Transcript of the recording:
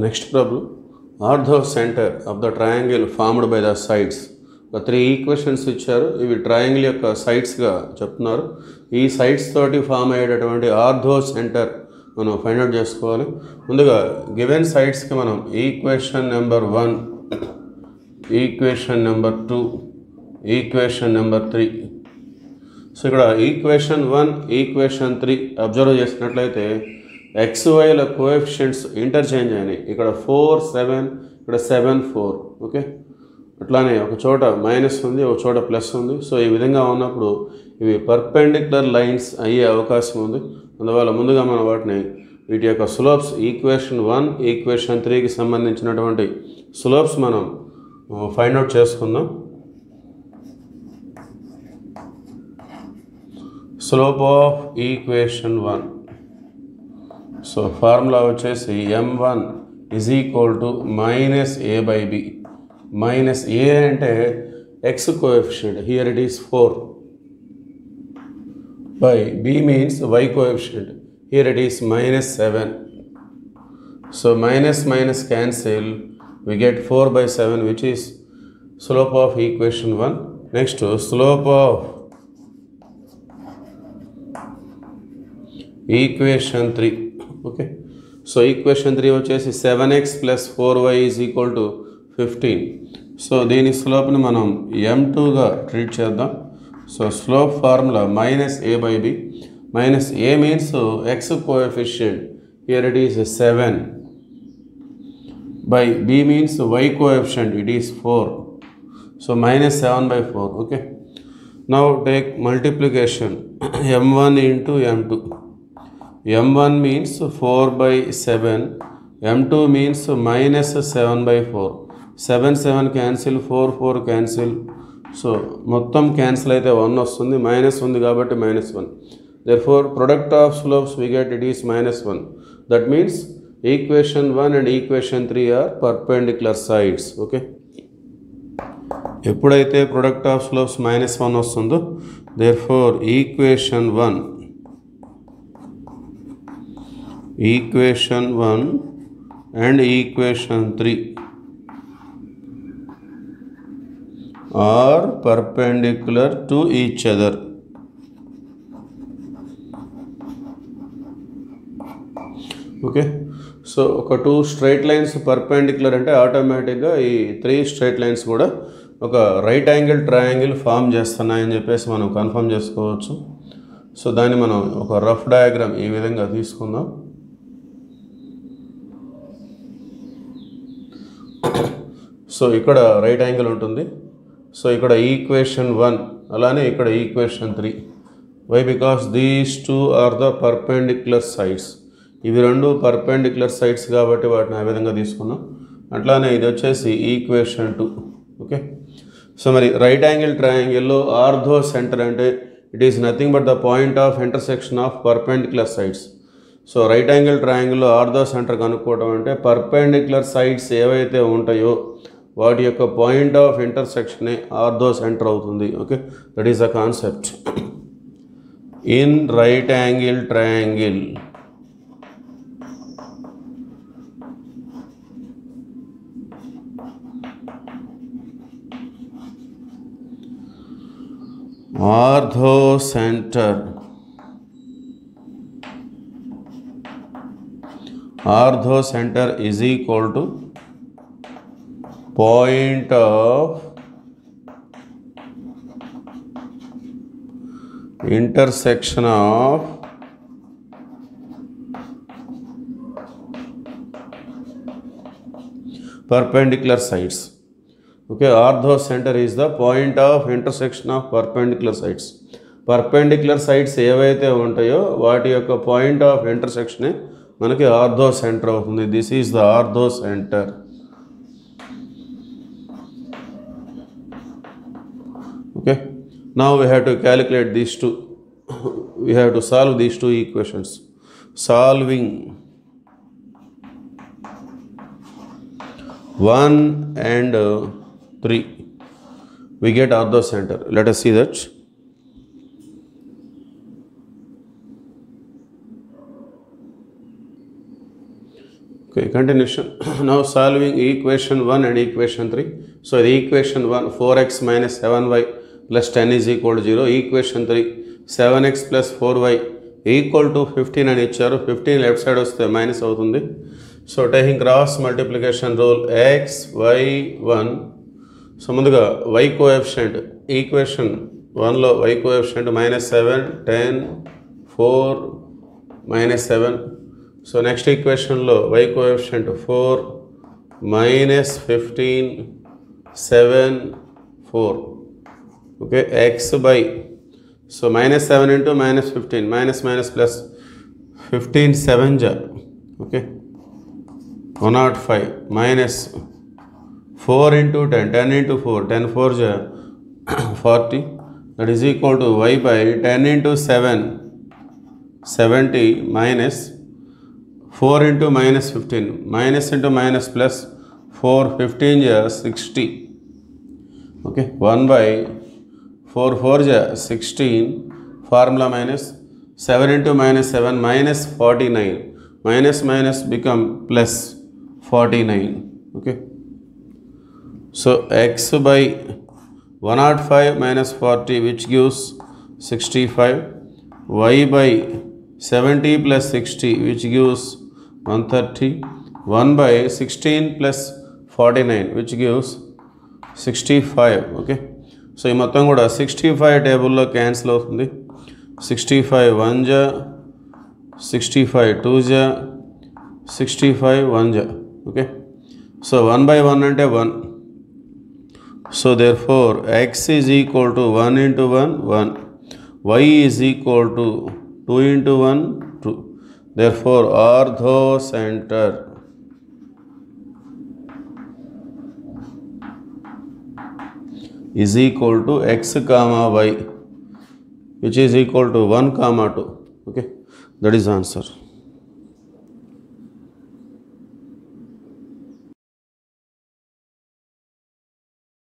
Next problem, orthocenter of the triangle formed by the sides. ఒక 3 equations ఇచ్చారు. ఇవి triangle యొక్క సైడ్స్గా చెప్తున్నారు. ఈ సైడ్స్ తోటి ఫామ్ అయ్యేటటువంటి ఆర్థోసెంటర్ మనం ఫైండ్ అవుట్ చేసుకోవాలి. ముందుగా గివెన్ సైడ్స్కి మనం equation number 1, equation number 2, equation number 3. So ఇక్కడ ఈక్వేషన్ 1, ఈక్వేషన్ 3 అబ్జర్వ్ చేసినట్లయితే XYల కోఎఫిషియంట్స్ ఇంటర్చేంజ్ అయినాయి. ఇక్కడ 4, 7, ఇక్కడ 7, 4. ఓకే, అట్లానే ఒక చోట మైనస్ ఉంది, ఒక చోట ప్లస్ ఉంది. సో ఈ విధంగా ఉన్నప్పుడు ఇవి పర్పెండిక్యులర్ లైన్స్ అయ్యే అవకాశం ఉంది. అందువల్ల ముందుగా మనం వీటి యొక్క స్లోప్స్ ఈక్వేషన్ 1, ఈక్వేషన్ 3కి సంబంధించినటువంటి స్లోప్స్ మనం ఫైండ్ అవుట్ చేసుకుందాం. Slope of equation 1. So formula వచ్చేసి m1 is equal to -a/b. Minus A అంటే X coefficient, here it is 4, by b means y coefficient, here it is -7. So minus cancel, we get 4/7 which is slope of equation 1. Next, slope of equation 3. Okay, so equation 3 వచ్చేసి 7x plus 4y is equal to 15. So దీని స్లోప్ని మనం m2గా treat చేద్దాం. So slope formula -a/b. -a means x coefficient, here it is 7, by b means y coefficient, it is 4. So -7/4. Okay, now take multiplication m1 into m2. m1 means 4/7, m2 means -7/4. 7 cancel, 4 cancel. So మొత్తం cancel అయితే 1 వస్తుంది, minus ఉంది కాబట్టి -1. therefore product of slopes we get it is -1. that means equation 1 and equation 3 are perpendicular sides. Okay, ఎప్పుడైతే product of slopes -1 వస్తుందో therefore equation 1 and equation 3 are perpendicular to each other. Okay, so ఒక 2 straight lines perpendicular అంటే ఆటోమేటిక్గా ఈ 3 straight lines కూడా ఒక right angle triangle form చేస్తున్నాయని చెప్పేసి మనం కన్ఫర్మ్ చేసుకోవచ్చు. సో దాన్ని మనం ఒక రఫ్ డయాగ్రామ్ ఈ విధంగా తీసుకుందాం. సో ఇక్కడ రైట్ యాంగిల్ ఉంటుంది. సో ఇక్కడ ఈక్వేషన్ 1, అలానే ఇక్కడ equation 3. Why? Because these 2 are the perpendicular sides. ఇవి 2 పర్పెండిక్యులర్ సైడ్స్ కాబట్టి వాటిని ఆ విధంగా తీసుకున్నాం. అట్లానే ఇది వచ్చేసి ఈక్వేషన్ 2. ఓకే, సో మరి రైట్ యాంగిల్ ట్రయాంగిల్లో ఆర్థో సెంటర్ అంటే it is nothing but the point of intersection of perpendicular sides. So right angle ట్రయాంగిల్లో ఆర్థో సెంటర్ కనుక్కోవడం అంటే పర్పెండిక్యులర్ సైడ్స్ ఏవైతే ఉంటాయో వాటి యొక్క పాయింట్ ఆఫ్ ఇంటర్సెక్షనే ఆర్థో సెంటర్ అవుతుంది. Okay, that is the concept. In right angle triangle orthocentre is equal to point of intersection of perpendicular sides. Okay, ఆర్థోసెంటర్ is the point of intersection of perpendicular sides. Perpendicular sides ఏవైతే ఉంటాయో వాటి యొక్క point of ఇంటర్సెక్షనే మనకి orthocentre అవుతుంది. This is the orthocentre. Okay, now we have to calculate these two. We have to solve these 2 equations. Solving 1 and 3, we get orthocenter. Let us see that. Okay, continuation. Now solving equation 1 and equation 3. So the equation 1, 4x minus 7y plus 10 is equal to 0. Equation 3, 7x plus 4y equal to 15 అని ఇచ్చారు. 15 left side వస్తే minus అవుతుంది. So taking cross multiplication rule x, y, 1. So ముందుగా y coefficient equation 1లో y coefficient -7, 10, 4, -7. So next equation lo y coefficient 4, -15, 7, 4. Okay, x by, so -7 into -15, minus plus 15 7 ja, okay, 105 minus 4 into 10, 10 into 4, 10 4 ja 40, that is equal to y by 10 into 7, 70 minus 4 into -15, minus into minus plus 4, 15 ja 60, okay, 1 by 4 4 ja 16, formula minus 7 into -7 minus 49, minus become plus 49, okay. So x by 105 minus 40 which gives 65, y by 70 plus 60 which gives 130, 1 by 16 plus 49 which gives 65, okay. So ఈ మొత్తం కూడా 65 టేబుల్లో cancel అవుతుంది. 65 1 జా, 65 2 జా, 65 1 జా, okay. So 1 by 1 అంటే 1. So therefore x is equal to 1 into 1, 1. Y is equal to 2 into 1, 2. Therefore orthocenter is equal to x comma y, which is equal to 1 comma 2. Okay, that is answer.